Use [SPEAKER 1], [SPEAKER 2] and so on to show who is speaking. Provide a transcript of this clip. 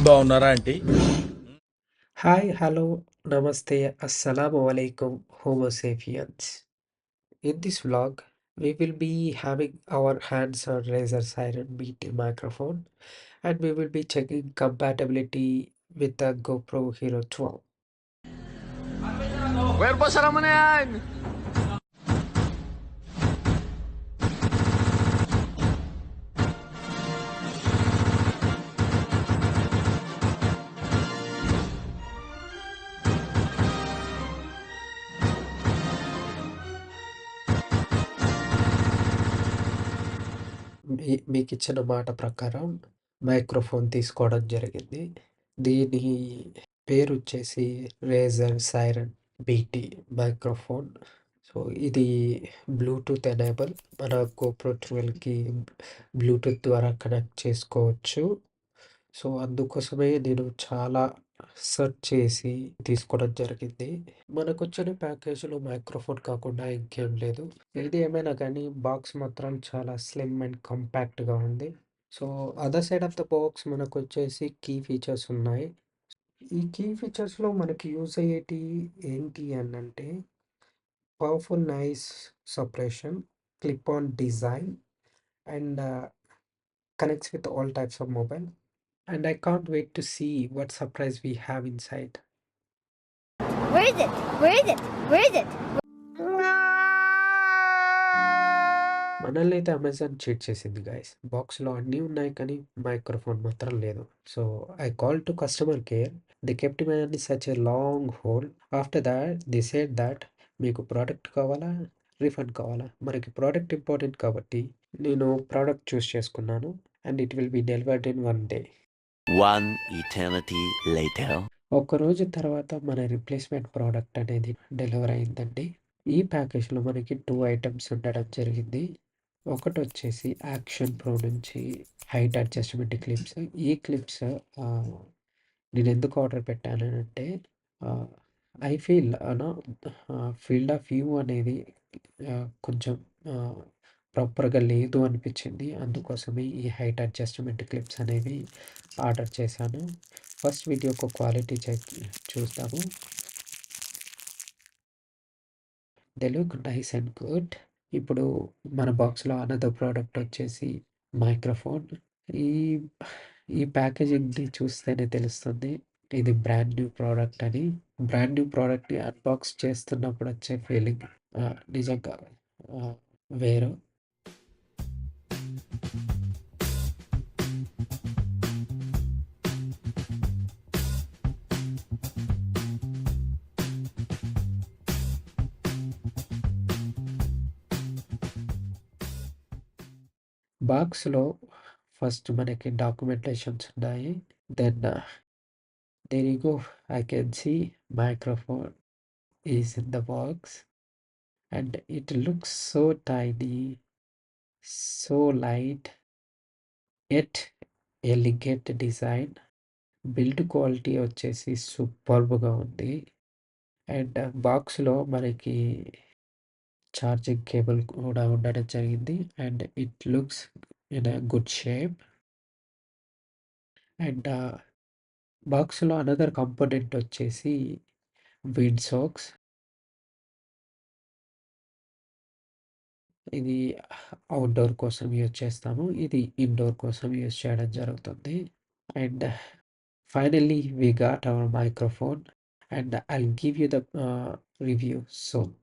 [SPEAKER 1] బాగున్నారా aunty?
[SPEAKER 2] Hi, hello, namaste, assalamu alaikum, homo sapiens. In this vlog, we will be having our hands on Razer Siren BT microphone and we will be checking compatibility with the GoPro Hero 12.
[SPEAKER 3] Cuerpo, sara mo na yan!
[SPEAKER 2] మీకు ఇచ్చిన మాట ప్రకారం microphone తీసుకోవడం జరిగింది. దీని పేరు వచ్చేసి Razer Seiren BT microphone. So ఇది బ్లూటూత్ ఎనేబుల్. మన GoPro 12కి బ్లూటూత్ ద్వారా కనెక్ట్ చేసుకోవచ్చు. సో అందుకోసమే నేను చాలా సెర్చ్ చేసి తీసుకోవడం జరిగింది. మనకొచ్చిన ప్యాకేజ్‌లో మైక్రోఫోన్ కాకుండా ఇంకేం లేదు. ఏది ఏమైనా కానీ బాక్స్ మాత్రం చాలా స్లిమ్ అండ్ కాంపాక్ట్‌గా ఉంది. So other side of the box మనకొచ్చేసి కీ ఫీచర్స్ ఉన్నాయి. ఈ కీ ఫీచర్స్‌లో మనకి యూజ్ అయ్యేటియి ఏంటి అనంటే powerful noise separation, clip on design and connects with all types of mobile. And I can't wait to see what surprise we have inside.
[SPEAKER 4] Where is it? Where is it? Where is it?
[SPEAKER 2] మనల్ని అయితే Amazon cheat చేసింది guys. బాక్స్‌లో అన్నీ ఉన్నాయి కానీ microphone మాత్రం లేదు. So I called to customer care. They kept me on such a long hold. After that they said that మీకు ప్రోడక్ట్ కావాలా? రిఫండ్ కావాలా? మనకి ప్రోడక్ట్ ఇంపార్టెంట్ కాబట్టి నేను ప్రోడక్ట్ చూస్ చేసుకున్నాను. And it will be delivered in 1 day.
[SPEAKER 3] One eternity later.
[SPEAKER 2] ఒక్కరోజు తర్వాత మన రిప్లేస్మెంట్ ప్రోడక్ట్ అనేది డెలివర్ అయిందండి. ఈ ప్యాకేజ్‌లో మనకి 2 ఐటెమ్స్ ఉండడం జరిగింది. ఒకటొచ్చేసి యాక్షన్ ప్రో నుంచి హైట్ అడ్జస్ట్‌మెంట్ క్లిప్స్. ఈ క్లిప్స్ నేనెందుకు ఆర్డర్ పెట్టాననంటే I feel field of view అనేది కొంచెం ప్రాపర్‌గా లేదు అనిపించింది. అందుకోసమే ఈ హైట్ అడ్జస్ట్‌మెంట్ క్లిప్స్ అనేవి ఆర్డర్ చేశాను. ఫస్ట్ వీడియో యొక్క క్వాలిటీ చూద్దాము. They look nice and good. ఇప్పుడు మన బాక్స్‌లో అనదర్ ప్రోడక్ట్ వచ్చేసి మైక్రోఫోన్. ఈ ఈ ప్యాకేజింగ్‌ని చూస్తేనే తెలుస్తుంది. ఇది బ్రాండ్ న్యూ ప్రోడక్ట్ అని. బ్రాండ్ న్యూ ప్రోడక్ట్‌ని అన్బాక్స్ చేస్తున్నప్పుడు వచ్చే ఫీలింగ్ నిజంగా వేరు. బాక్స్‌లో ఫస్ట్ మనకి డాక్యుమెంటేషన్స్ ఉన్నాయి. Then there you go. I can see microphone is in the box and it looks so tiny, so light, yet elegant design. Build quality వచ్చేసి సూపర్బ్‌గా ఉంది. అండ్ బాక్స్‌లో మనకి ఛార్జింగ్ కేబుల్ కూడా ఉండడం జరిగింది. And it looks in a good shape. And బాక్స్‌లో another component వచ్చేసి విండ్ సోక్స్. ఇది అవుట్‌డోర్ కోసం యూజ్ చేస్తాము. ఇది ఇండోర్ కోసం యూజ్ చేయడం జరుగుతుంది. And finally we got our microphone and I'll give you the review soon.